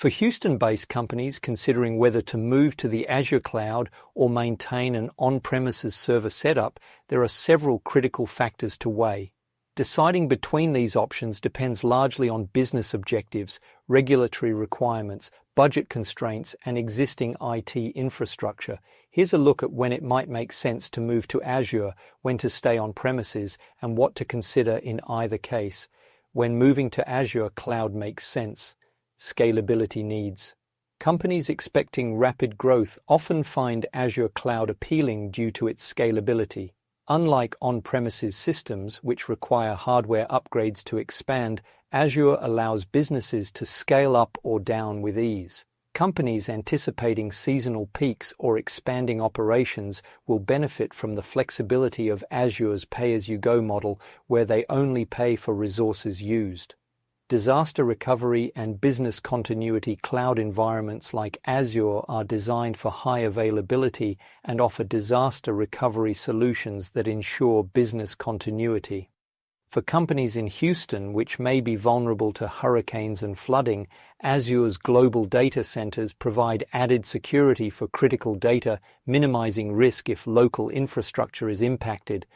For Houston-based companies considering whether to move to the Azure cloud or maintain an on-premises server setup, there are several critical factors to weigh. Deciding between these options depends largely on business objectives, regulatory requirements, budget constraints, and existing IT infrastructure. Here's a look at when it might make sense to move to Azure, when to stay on premises, and what to consider in either case. When moving to Azure, cloud makes sense. Scalability needs. Companies expecting rapid growth often find Azure cloud appealing due to its scalability. Unlike on-premises systems, which require hardware upgrades to expand, Azure allows businesses to scale up or down with ease. Companies anticipating seasonal peaks or expanding operations will benefit from the flexibility of Azure's pay-as-you-go model, where they only pay for resources used. Disaster recovery and business continuity cloud environments like Azure are designed for high availability and offer disaster recovery solutions that ensure business continuity. For companies in Houston, which may be vulnerable to hurricanes and flooding, Azure's global data centers provide added security for critical data, minimizing risk if local infrastructure is impacted.